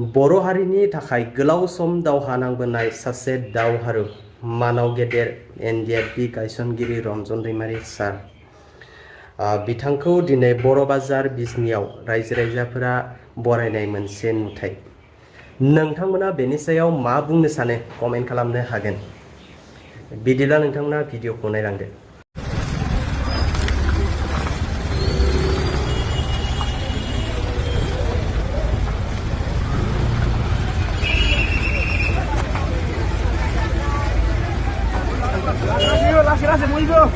बर' हारिनि थाखाय गोलाव सम दावहा नांबोनाय सासे दावहारु मानाव गेदेर NDFB गायसनगिरि रन्जन दैमारि सार बिथांखौ दिनै बर' बाजार बिजनियाव रायजो राजाफोरा बरायनाय मोनसे नुथाय। नोंथांमोना बेनि सायाव मा बुंनो सानो कमेन्ट खालामनो हागोन। बिदिब्ला नोंथांमोना भिडिअखौ नायलांदो। Gracias, muy bien.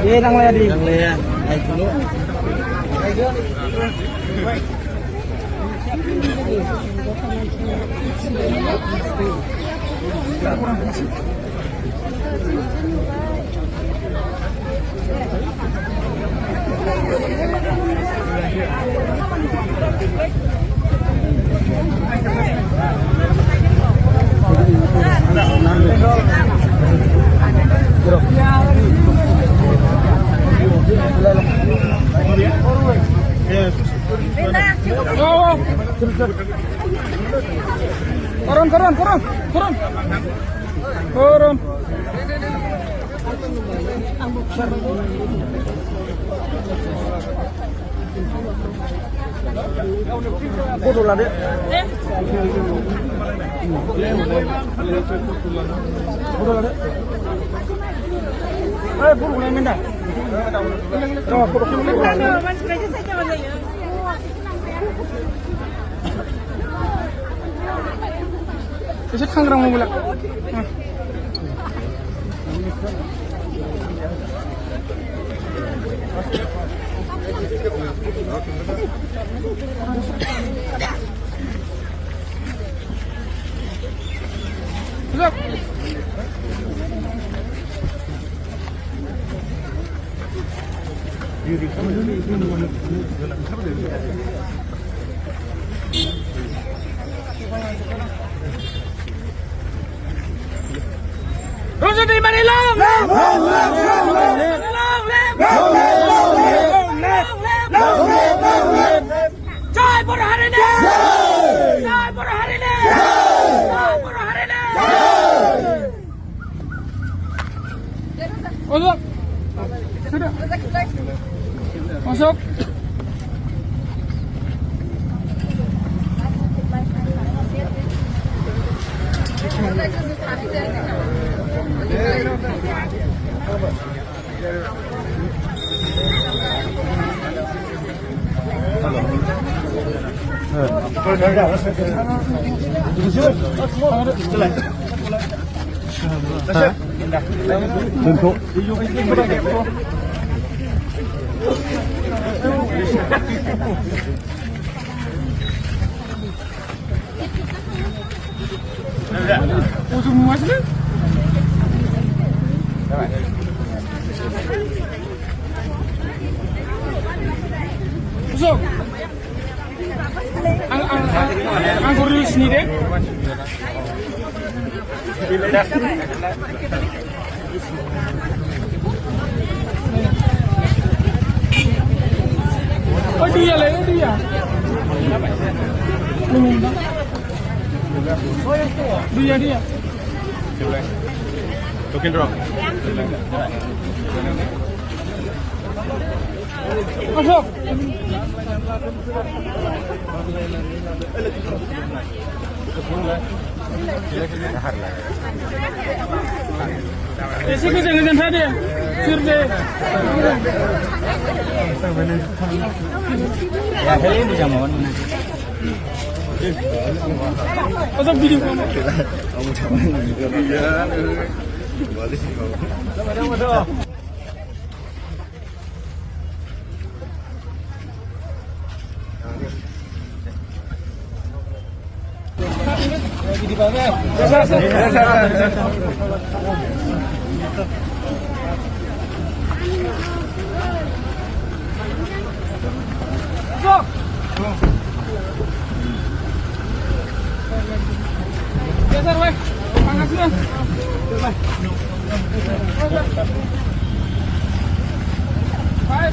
Iya, nang lea di. Nang lea. Ayo dulu. Turun. Foto lah dek. Foto lah dek. Foto yang mana? Oh, foto yang mana? Bisa kangrang mau bilang. Rasa di mana long? Jai Bora Harini! Jai Bora Harini! Jai Bora Harini! Masuk. Sudah. Masuk. Anggur dulu sini deh. Oh dia lah, dia. Dia. Token drop. Masuk. Isi jangan saja. Sirde. Ya, kali bisa mohon. Pasang video kamu. Kamu jangan juga dia. Boleh sih kamu. Sama-sama. Lagi di bawah. Geser, weh. Panas, Bye,